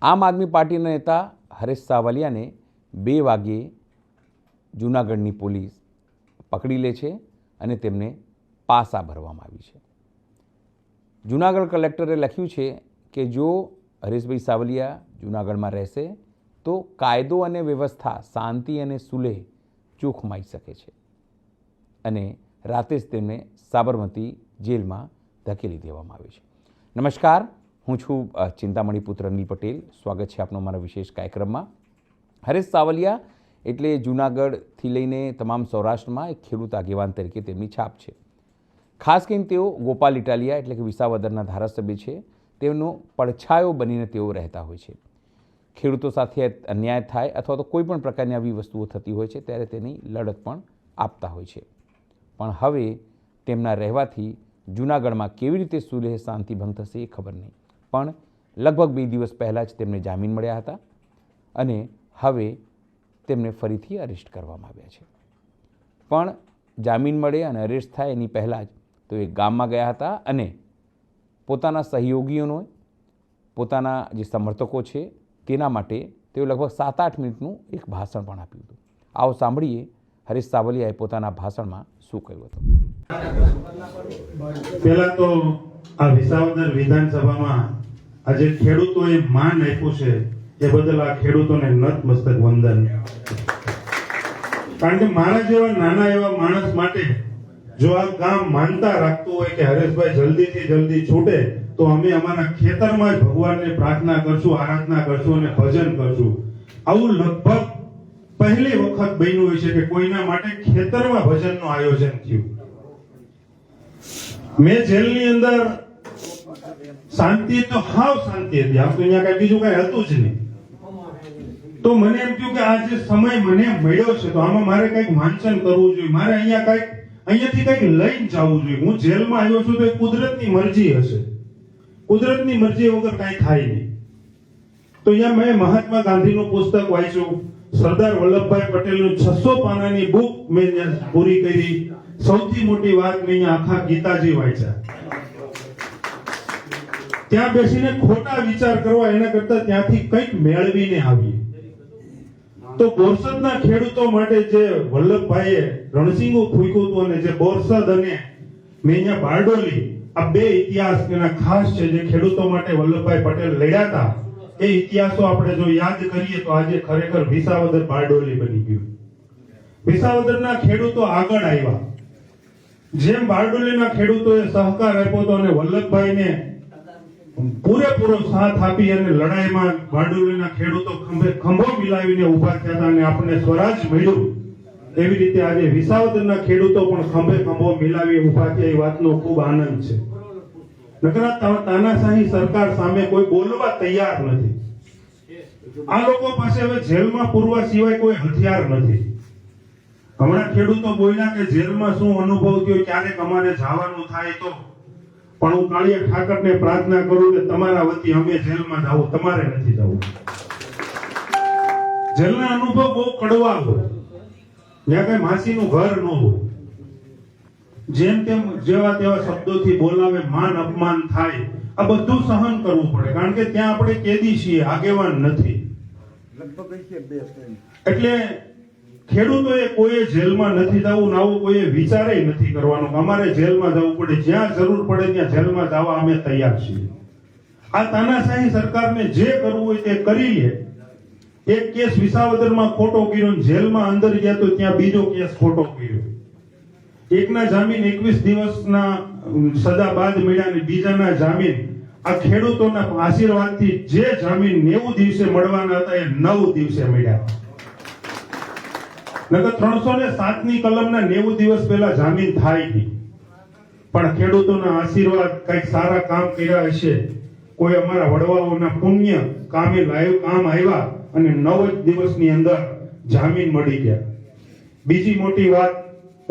આમ આદમી પાર્ટીના નેતા હરેશ સાવલિયાને 2 વાગ્યે જૂનાગઢની પોલીસ પકડી લે છે અને તેમને પાસા ભરવામાં આવી છે. જૂનાગઢ કલેક્ટરે લખ્યું છે કે જો હરેશભાઈ સાવલિયા જૂનાગઢમાં રહેશે તો કાયદો અને વ્યવસ્થા, શાંતિ અને સુલેહ જોખમાઈ શકે છે અને રાતે જ તેમને સાબરમતી જેલમાં ધકેલી દેવામાં આવે છે. નમસ્કાર, હું છું ચિંતામણી પુત્ર અનિલ પટેલ. સ્વાગત છે આપનો મારા વિશેષ કાર્યક્રમમાં. હરેશ સાવલિયા એટલે જૂનાગઢથી લઈને તમામ સૌરાષ્ટ્રમાં એક ખેડૂત આગેવાન તરીકે તેમની છાપ છે. ખાસ કરીને તેઓ ગોપાલ ઇટાલિયા એટલે કે વિસાવદરના ધારાસભ્ય છે. તેમનો પડછાયો બનીને તેઓ રહેતા હોય છે. ખેડૂતો સાથે અન્યાય થાય અથવા તો કોઈ પણ પ્રકારની આવી વસ્તુઓ થતી હોય છે ત્યારે તેની લડત પણ આપતા હોય છે. પણ હવે તેમના રહેવાથી જૂનાગઢમાં કેવી રીતે સુલેહ શાંતિ ભંગ થશે એ ખબર નહીં. પણ લગભગ 2 દિવસ પહેલાં જ તેમને જામીન મળ્યા હતા અને હવે તેમને ફરીથી અરેસ્ટ કરવામાં આવ્યા છે. પણ જામીન મળે અને અરેસ્ટ થાય એની પહેલાં જ તો એ ગામમાં ગયા હતા અને પોતાના સહયોગીઓનો, પોતાના જે સમર્થકો છે તેના માટે તેઓ લગભગ 7-8 મિનિટનું એક ભાષણ પણ આપ્યું હતું. આવો સાંભળીએ હરેશ સાવલિયાએ પોતાના ભાષણમાં શું કહ્યું હતું. પહેલા તો આ વિસાવદર વિધાનસભામાં આજે ખેડૂતોએ માન આપ્યું છે એ બદલ આ ખેડૂતોને નતમસ્તક વંદન. કારણ કે મારા જેવા નાના એવા માણસ માટે જો આ ગામ માનતા રાખતું હોય કે હરેશભાઈ જલ્દીથી જલ્દી છૂટે તો અમે અમારા ખેતરમાં જ ભગવાનને પ્રાર્થના કરશું, આરાધના કરશું અને ભજન કરશું. આવું લગભગ પહેલી વખત બન્યું હોય છે કે કોઈના માટે ખેતરમાં ભજનનું આયોજન થયું. મેં જેલની અંદર શાંતિ તો હાવ શાંતિ હતી. આમ તો અહીંયા કઈ બીજું કઈ હતું જ નહીં. તો મને એમ થયું કે આ જે સમય મને મળ્યો છે તો આમાં મારે કંઈક વાંચન કરવું જોઈએ, મારે અહીંયાથી કંઈક લઈને જવું જોઈએ. હું જેલમાં આવ્યો છું તો એ કુદરતની મરજી હશે. કુદરતની મરજી વગર કાંઈ થાય નહીં. તો અહીંયા મેં મહાત્મા ગાંધીનું પુસ્તક વાંચ્યું, સરદાર વલ્લભભાઈ પટેલનું 600 પાનાની બુક મેં પૂરી કરી. સૌથી મોટી વાત મેં અહીંયા આખા ગીતાજી વાંચ્યા. ત્યાં બેસીને ખોટા વિચાર કરવા એના કરતા ત્યાંથી કંઈક મેળવીને આવીએ. તો બોરસદના ખેડૂતો માટે જે વલ્લભભાઈએ રણસિંગું ફૂંક્યું હતું અને જે બોરસદ અને મેં અહીંયા બારડોલી, આ 2 ઇતિહાસ એના ખાસ છે જે ખેડૂતો માટે વલ્લભભાઈ પટેલ લડ્યા હતા. એ ઇતિહાસો આપણે જો યાદ કરીએ તો આજે ખરેખર વિસાવદર બારડોલી બની ગયું. વિસાવદરના ખેડૂતો આગળ આવ્યા. જેમ બારડોલીના ખેડૂતોએ સહકાર આપ્યો હતો અને વલ્લભભાઈને પૂરેપૂરો સાથ આપી અને લડાઈમાં બારડોલીના ખેડૂતો ખંભો મિલાવીને ઊભા થયા હતા અને આપણને સ્વરાજ મળ્યું. એવી રીતે આજે વિસાવદરના ખેડૂતો પણ ખંભે ખંભો મિલાવી ઊભા થયા. એ વાતનો ખૂબ આનંદ છે. નકરા તાનાશાહી સરકાર સામે કોઈ બોલવા તૈયાર નથી. આ લોકો પાસે હવે જેલમાં પૂરવા સિવાય કોઈ હથિયાર નથી. હમણાં ખેડૂતો બોલ્યા કે જેલમાં શું અનુભવ થયો, ક્યારેક અમારે જવાનું થાય તો. પણ હું કાળિયા ઠાકરને પ્રાર્થના કરું કે તમારા વતી અમે જેલમાં જાવું, તમારે નથી જવું. જેલના અનુભવ બહુ કડવા હોય, જ્યાં કઈ માસીનું ઘર ન હોય. જેમ તેમ જેવા તેવા શબ્દોથી બોલાવે, માન અપમાન થાય, આ બધું સહન કરવું પડે. કારણ કે ત્યાં આપણે કેદી છીએ, આગેવાન નથી. એટલે ખેડૂતોએ કોઈએ જેલમાં નથી જવું, આવું કોઈએ વિચારે નથી કરવાનો કે અમારે જેલમાં જવું પડે. જ્યાં જરૂર પડે ત્યાં જેલમાં જવા અમે તૈયાર છીએ. આ તાનાશાહી સરકારને જે કરવું હોય તે કરી લે. એક કેસ વિસાવદરમાં ખોટો કર્યો, જેલમાં અંદર ગયા તો ત્યાં બીજો કેસ ખોટો કર્યો. એકના જામીન 21 દિવસના સજા બાદ મળ્યા અને બીજાના જામીન આ ખેડૂતોના આશીર્વાદથી જે જામીન 90 દિવસે મળવાના હતા એ 9 દિવસે મળ્યા. નકર 307ની કલમના 90 દિવસ પહેલા જામીન થાય નહીં. પણ ખેડૂતોના આશીર્વાદ, કંઈક સારા કામ કર્યા હશે, કોઈ અમારા વડવાઓના પુણ્ય કામ આવ્યા અને 9 દિવસની અંદર જામીન મળી ગયા. બીજી મોટી વાત,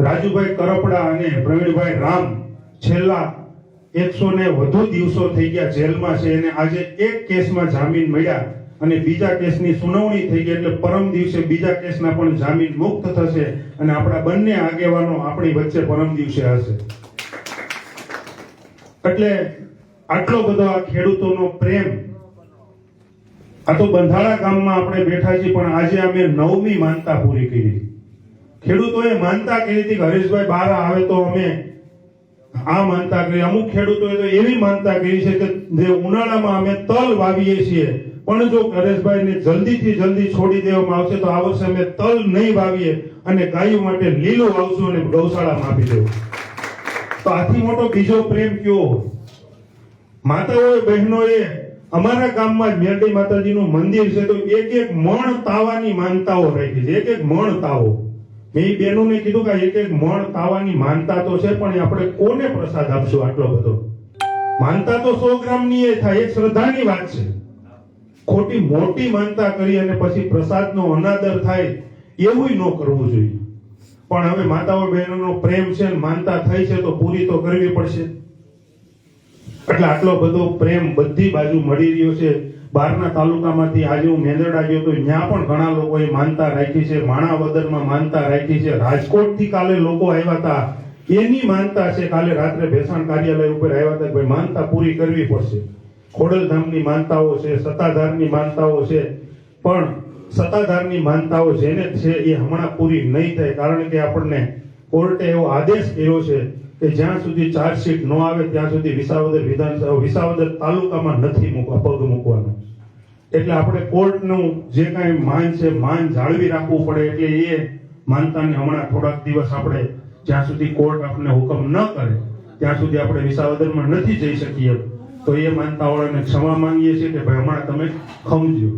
રાજુભાઈ કરપડા અને પ્રવીણભાઈ રામ છેલ્લા 100 ને વધુ દિવસો થઈ ગયા જેલમાં છે અને આજે એક કેસમાં જામીન મળ્યા અને બીજા કેસની સુનાવણી થઈ ગઈ. એટલે પરમ દિવસે બીજા કેસના પણ જામીન મુક્ત થશે અને આપણા બંને આગેવાનો આપણી વચ્ચે પરમ દિવસે હશે. એટલે આટલો બધો આ ખેડૂતોનો પ્રેમ આ તો બંધાળા ગામમાં આપણે બેઠા છીએ, પણ આજે અમે 9મી માનતા પૂરી કરી. ખેડૂતોએ માનતા કરી હતી કે હરેશભાઈ બહાર આવે તો અમે આ માનતા કરી. અમુક ખેડૂતોએ તો એવી માનતા કરી છે કે જે ઉનાળામાં અમે તલ વાવીએ છીએ, પણ જો હરેશભાઈને જલ્દીથી જલ્દી છોડી દેવામાં આવશે તો આ વર્ષે અમે તલ નહીં વાવીએ અને ગાયો માટે લીલું વાવશું અને ગૌશાળામાં આપી દેવું. તો આથી મોટો બીજો પ્રેમ કયો હોય? માતાઓએ બહેનોએ અમારા ગામમાં જ મેરડી માતાજીનું મંદિર છે, તો એક મણ તાવાની માનતાઓ રાખી છે. એક મણ તાવો. મેં બહેનોને કીધું કે એક મણ તાવાની માનતા તો છે, પણ આપણે કોને પ્રસાદ આપશું આટલો બધો? માનતા તો 100 ગ્રામની એ થાય, એક શ્રદ્ધાની વાત છે. ખોટી મોટી માનતા કરી અને પછી પ્રસાદનો અનાદર થાય એવું ન કરવું જોઈએ. પણ હવે માતાઓ બહેનોનો પ્રેમ છે, માનતા થઈ છે તો પૂરી તો કરવી પડશે. એટલે આટલો બધો પ્રેમ બધી બાજુ મળી રહ્યો છે. બહારના તાલુકામાંથી આજે હું મેંદરડા ગયો તો ત્યાં પણ ઘણા લોકોએ માનતા રાખી છે. માણાવદરમાં માનતા રાખી છે. રાજકોટથી કાલે લોકો આવ્યા હતા, એની માનતા છે. કાલે રાત્રે ભેસાણ કાર્યાલય ઉપર આવ્યા હતા કે ભાઈ માનતા પૂરી કરવી પડશે. ખોડલધામની માનતાઓ છે, સત્તાધારની માનતાઓ છે, પણ સત્તાધારની માનતાઓ જેને છે એ હમણાં પૂરી નહીં થાય, કારણ કે આપણને કોર્ટે એવો આદેશ કર્યો છે કે જ્યાં સુધી ચાર્જશીટ ન આવે ત્યાં સુધી વિસાવદર તાલુકામાં નથી પગ મૂકવાનો. એટલે આપણે કોર્ટનું જે કાંઈ માન છે, માન જાળવી રાખવું પડે. એટલે એ માનતાને હમણાં થોડાક દિવસ આપણે જ્યાં સુધી કોર્ટ આપણને હુકમ ન કરે ત્યાં સુધી આપણે વિસાવદરમાં નથી જઈ શકીએ. તો એ માનતાવાળાને ક્ષમા માંગીએ છીએ કે ભાઈ હમણાં તમે ખમજો.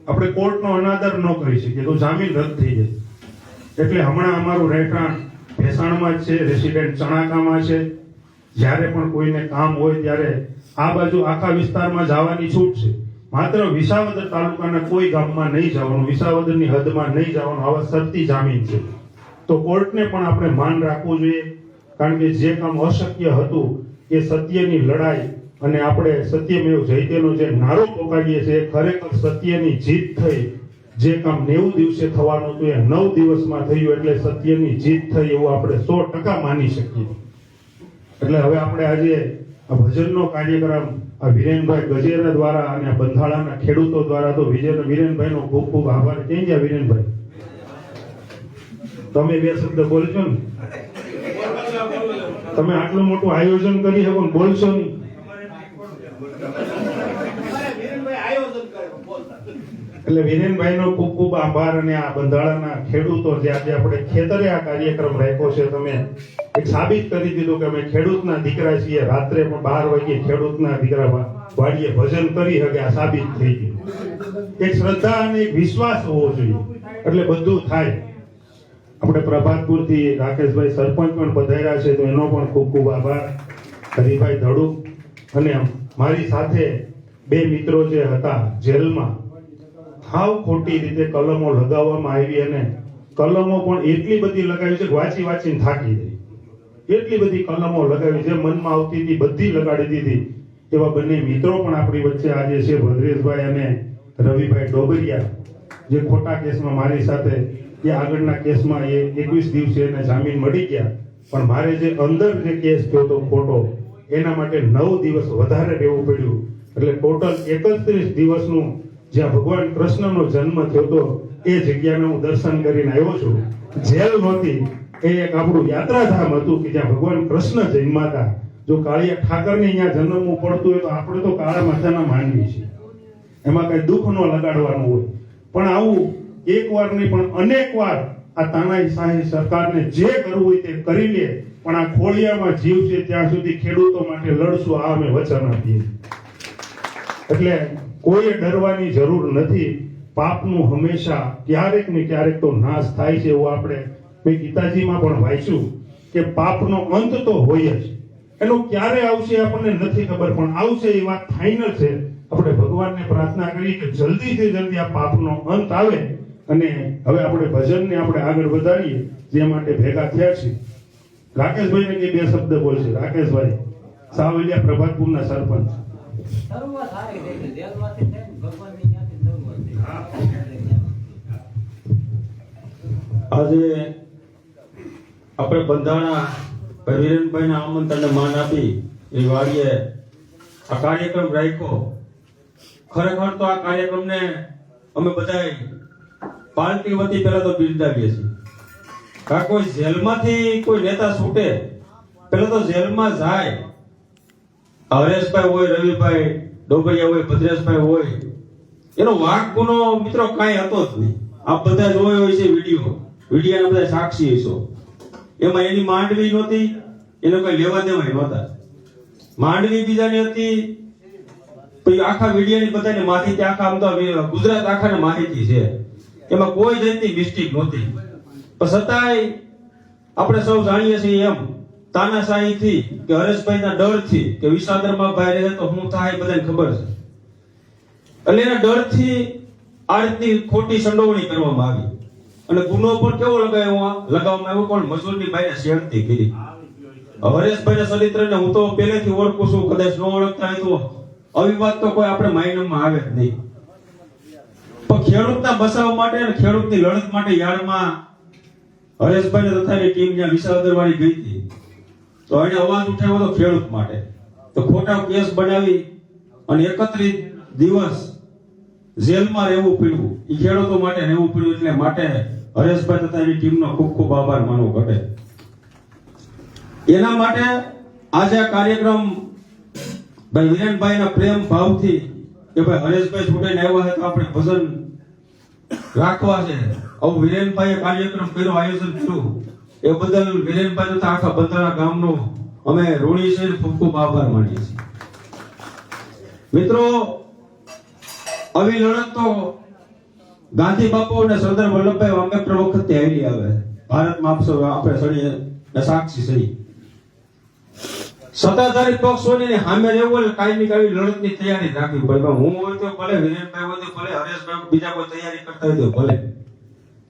આપણે કોર્ટનો અનાદર ન કરી શકીએ તો જામીન રદ થઈ જાય. એટલે હમણાં અમારું રહેઠાણ ભેસાણમાં જ છે, રેસિડેન્ટ ચણાકામાં છે. જ્યારે પણ કોઈને કામ હોય ત્યારે આ બાજુ આખા વિસ્તારમાં જવાની છૂટ છે. માત્ર વિસાવદર તાલુકાના કોઈ ગામમાં નહીં જવાનું, વિસાવદરની હદમાં નહીં જવાનું, આવા શરતી જામીન છે. તો કોર્ટને પણ આપણે માન રાખવું જોઈએ, કારણ કે જે કામ અશક્ય હતું એ સત્યની લડાઈ અને આપણે સત્યમેવ જયતેનો જે નારો પોકાડીએ છીએ એ ખરેખર સત્યની જીત થઈ. જે કામ 90 દિવસે થવાનું હતું એ 9 દિવસમાં થયું, એટલે સત્યની જીત થઈ એવું આપણે 100% માની શકીએ. એટલે હવે આપણે આજે આ ભજનનો કાર્યક્રમ આ વિરેનભાઈ ગજેરા દ્વારા અને આ બંધાળાના ખેડૂતો દ્વારા, તો વિરેનભાઈનો ખૂબ ખૂબ આભાર. કેમ ગયા વિરેનભાઈ? તમે 2 શબ્દ બોલશો ને? તમે આટલું મોટું આયોજન કરી શકો ને બોલશો નહીં? એટલે વિરેનભાઈનો ખૂબ ખૂબ આભાર. અને આ બંધાળાના ખેડૂતો જે આજે આપણે ખેતરે આ કાર્યક્રમ રાખ્યો છે, તમે એક સાબિત કરી દીધું કે અમે ખેડૂતના દીકરા છીએ. રાત્રે પણ 12 વાગે ખેડૂતના દીકરા વાડીએ ભજન કરી શકે, આ સાબિત થઈ ગયું. એક શ્રદ્ધા અને એક વિશ્વાસ હોવો જોઈએ, એટલે બધું થાય. આપણે પ્રભાતપુરથી રાકેશભાઈ સરપંચ પણ પધાર્યા છે, તો એનો પણ ખૂબ ખૂબ આભાર. હરિભાઈ ધડુક અને મારી સાથે 2 મિત્રો જે હતા જેલમાં, હાવ ખોટી રીતે કલમો લગાવવામાં આવી અને કલમો પણ એટલી બધી લગાવી છે કે વાંચીને થાકી ગઈ. એટલી બધી કલમો લગાવી, જે મનમાં આવતી હતી બધી લગાડી દીધી. એવા બંને મિત્રો પણ આપણી વચ્ચે આજે છે, ભદ્રેશભાઈ અને રવિભાઈ ડોબરિયા, જે ખોટા કેસમાં મારી સાથે, એ આગળના કેસમાં એ 21 દિવસે એને જામીન મળી ગયા. પણ મારે જે અંદર જે કેસ થયો તો ખોટો, એના માટે 9 દિવસ વધારે રહેવું પડ્યું. એટલે ટોટલ 31 દિવસનું જ્યાં ભગવાન કૃષ્ણનો જન્મ થયો તો એ જગ્યાને હું દર્શન કરીને આવ્યો છું. જેલ નહોતી, એ એક આપણું યાત્રાધામ હતું કે જ્યાં ભગવાન કૃષ્ણ જન્મ્યા હતા. જો કાળિયા ઠાકરને અહીંયા જન્મવું પડતું હોય તો આપણે તો કાળા માથાના માનવી છીએ, એમાં કઈ દુઃખ ન લગાડવાનું હોય. પણ આવું એક વાર નહીં પણ અનેક વાર આ તાનાશાહી સરકારને જે કરવું હોય તે કરી લે, પણ આ ખોળિયામાં જીવ છે ત્યાં સુધી ખેડૂતો માટે લડશું, આ અમે વચન આપીએ. એટલે કોઈએ ડરવાની જરૂર નથી. પાપનું હંમેશા ક્યારેક ને ક્યારેક તો નાશ થાય છે, એવું આપણે મેં ગીતાજીમાં પણ વાંચ્યું કે પાપનો અંત તો હોય જ. એનો ક્યારે આવશે આપણને નથી ખબર, પણ આવશે એ વાત ફાઇનલ છે. આપણે ભગવાનને પ્રાર્થના કરીએ કે જલ્દીથી જલ્દી આ પાપનો અંત આવે અને હવે આપણે ભજનને આપણે આગળ વધારીએ, જે માટે ભેગા થયા છીએ. રાકેશભાઈને કે 2 શબ્દ બોલશે. રાકેશભાઈ સાવલિયા, પ્રભાતપુરના સરપંચ. આજે આપણે બંધાણા વિરેનભાઈના આમંત્રણને માન આપી એ વાડીએ આ કાર્યક્રમ રાખ્યો. ખરેખર તો આ કાર્યક્રમને અમે બધા પાર્ટી વતી પહેલા તો બિરદાવીએ છીએ. કારણ કોઈ જેલમાંથી કોઈ નેતા છૂટે પહેલા તો જેલમાં જાય, હરેશભાઈ હોય, રવિભાઈ ડોબરિયા હોય, ભદ્રેશભાઈ હોય, એનો વાંક ગુનો મિત્રો કાંઈ હતો જ નહીં. આપ બધા જોયો હોય છે વિડીયોના બધા સાક્ષી છો. એમાં એની માંડવી નહોતી, એને કોઈ લેવા દેવાય નહોતા. માંડવી બીજાની હતી, પછી આખા વિડીયોની બધાની માહિતી આખા આમ તો ગુજરાત આખાને માહિતી છે, એમાં કોઈ જાતની મિસ્ટેક નહોતી. પણ છતાંય આપણે સૌ જાણીએ છીએ એમ તાનાશાહીથી કે હરેશભાઈના ડરથી કે વિસાદરમાં ભાઈ રહે તો હું થાય બધાને ખબર છે, એટલે એના ડરથી આ રીતની ખોટી સંડોવણી કરવામાં આવી અને ગુનો પણ કેવો લગાવવામાં આવ્યો, પણ મજૂરની બાઈને શેરતી કરી. હરેશભાઈના ચરિત્રને હું તો પહેલેથી ઓળખું છું, કદાચ ન ઓળખતા હોય તો આવી વાત તો કોઈ આપણે માઇન્ડમાં આવે જ નહીં. પણ ખેડૂતના બચાવ માટે અને ખેડૂતની લડત માટે યાર્ડમાં હરેશભાઈ તથાની ટીમ જ્યાં વિસાવદરવાળી ગઈ હતી તો એને અવાજ ઉઠાવ્યો હતો ખેડૂત માટે. તો ખોટા કેસ બનાવી અને 31 દિવસ જેલમાં રહેવું પડ્યું, એ ખેડૂતો માટે રહેવું પડ્યું. એટલે માટે હરેશભાઈ તથા એની ટીમનો ખૂબ ખૂબ આભાર માનવો ઘટે. એના માટે આજે આ કાર્યક્રમ ભાઈ વિરેનભાઈના પ્રેમ ભાવથી કે ભાઈ હરેશભાઈ છૂટીને આવ્યા છે તો આપણે ભજન રાખવા છે, આવું વિરેનભાઈએ કાર્યક્રમ કર્યો, આયોજન કર્યું, એ બદલ વિરેનભાઈ તથા આખા બંધારા ગામનો અમે ઋણી છે, ખૂબ ખૂબ આભાર માનીએ છીએ. મિત્રો, આવી લડત તો ગાંધી બાપુ અને સરદાર વલ્લભભાઈ આંબેડકર વખતથી આવેલી આવે. ભારતમાં આપણે સળીએ સાક્ષી સહી સત્તાધારી પક્ષોની સામે રહેવું એટલે કાયમી આવી લડતની તૈયારી રાખવી પડે. હું હોય તો ભલે, વિરેનભાઈ હોય તો ભલે, હરેશભાઈ બીજા કોઈ તૈયારી કરતા હોય તો ભલે,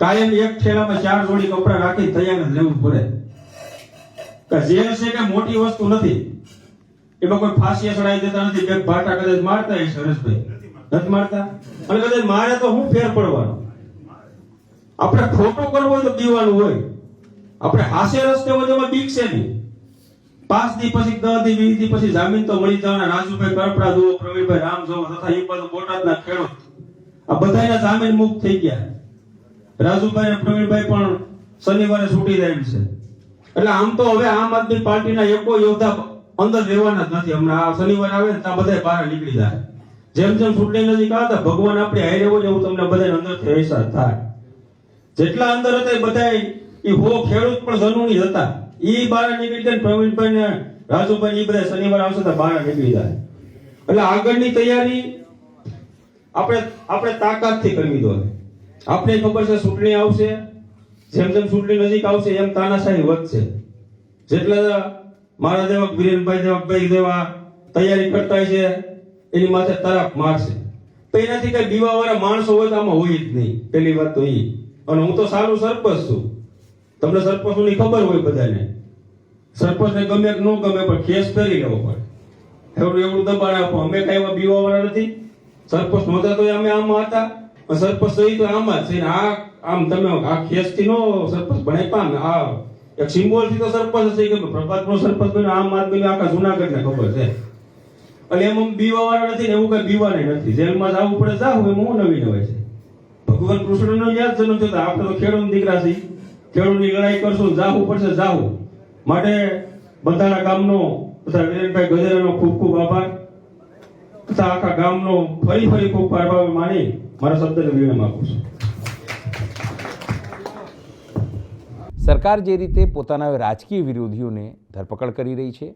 કાયમ એક ઠેલામાં 4 જોડી કપડા રાખી તૈયાર જ રહેવું પડે. જેલ છે કે મોટી વસ્તુ નથી, એમાં કોઈ ફાંસી ચડાવી દેતા નથી. બે ભાટા કદાચ મારતા હશે હરેશભાઈ, નથી મારતા, અને કદાચ મારે તો હું ફેર પડવાનો. આપણે ખોટું કરવું હોય તો દીવાનું હોય, આપણે હાસ્ય રસ્તે હોય તો બીક છે નહીં. 5 દી પછી 10 દી 20 દી પછી જામીન તો મળી જવાના. રાજુભાઈ કરપડા જુઓ, પ્રવીણભાઈ રામ જુઓ, તથા એ બાજુ બોટાદના ખેડૂત, આ બધાના જામીન મુક્ત થઈ ગયા. રાજુભાઈ અને પ્રવીણભાઈ પણ શનિવારે છૂટી જાય છે. એટલે આમ તો હવે આમ આદમી પાર્ટીના એકો યોદ્ધા અંદર રહેવાના જ નથી. હમણાં આ શનિવાર આવે ને ત્યાં બધા બહાર નીકળી જાય. જેમ જેમ ચૂંટણી નજીક આવતા ભગવાન આપણે હારે હોય એવું તમને બધા અંદરથી અહેસાસ થાય. જેટલા અંદર હતા એ બધા એ ખેડૂત પણ જનુની હતા, ઈ બહાર નીકળી જાય. પ્રવીણભાઈ ને રાજુભાઈ એ બધા શનિવાર આવશે તો બહાર નીકળી જાય. એટલે આગળની તૈયારી આપણે તાકાતથી કરવી જોઈએ. આપણે ખબર છે ચૂંટણી આવશે, જેમ જેમ ચૂંટણી નજીક આવશે એમ તાનાશાહી વધશે. જેટલા મારા જેવા વિરેનભાઈ જેવા ભાઈ જેવા તૈયારી કરતા છે એની માથે તરાપ મારશે. તો એનાથી કઈ બીવા વાળા માણસો હોય તો આમાં હોય જ નહીં. પેલી વાત તો એ. અને હું તો સારું સરપંચ છું, તમને સરપંચોની ખબર હોય બધાને. સરપંચને ગમે કે ન ગમે પણ કેસ કરી લેવો પડે, એવું દબાણ આપો. અમે કઈ એવા બીવા વાળા નથી. સરપંચ નહોતા તો અમે આમાં હતા, સરપંચ થઈ તો આમાં જ છે. આમ તમે આ ખેસથી નો સરપંચ બનાવી પામ. આ એક સિમ્બોલ થી તો સરપંચ થઈ ગયો. પ્રભાતનો સરપંચ બન્યો, આમ આદમી આખા જુનાગઢને ખબર છે. એટલે એમ બીવા વાળા નથી ને એવું કઈ બીવા નથી. જેલમાં જવું પડે જાવું, એમાં હું નવી નવાય છે. ભગવાન કૃષ્ણનો યાદ જન્મ થયો. આપણે તો ખેડૂત દીકરા છીએ, ખેડૂતની લડાઈ કરશું, જાવું પડશે જાવું. માટે બંધારા ગામનો તથા વિરેનભાઈ ગજેરાનો ખૂબ ખૂબ આભાર, તથા આખા ગામનો ફરી ખૂબ આભાર માની મારા શબ્દને વિરામ આપું છું. સરકાર જે રીતે પોતાના રાજકીય વિરોધીઓને ધરપકડ કરી રહી છે,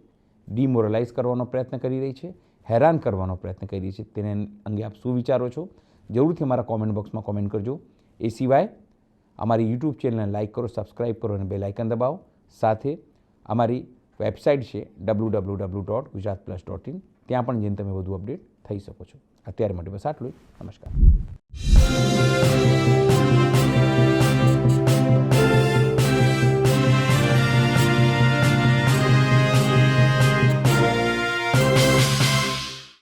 ડિમોરલાઇઝ કરવાનો પ્રયત્ન કરી રહી છે, હેરાન કરવાનો પ્રયત્ન કરી રહી છે, તેને અંગે આપ શું વિચારો છો? જરૂરથી અમારા કોમેન્ટ બોક્સમાં કોમેન્ટ કરજો. એ સિવાય અમારી યુટ્યુબ ચેનલને લાઇક કરો, સબસ્ક્રાઇબ કરો અને બેલ આઇકન દબાવો. સાથે અમારી વેબસાઇટ છે www.gujaratplus.in, ત્યાં પણ જઈને તમે વધુ અપડેટ થઈ શકો છો. અત્યારે માટે બસ આટલું જ. નમસ્કાર.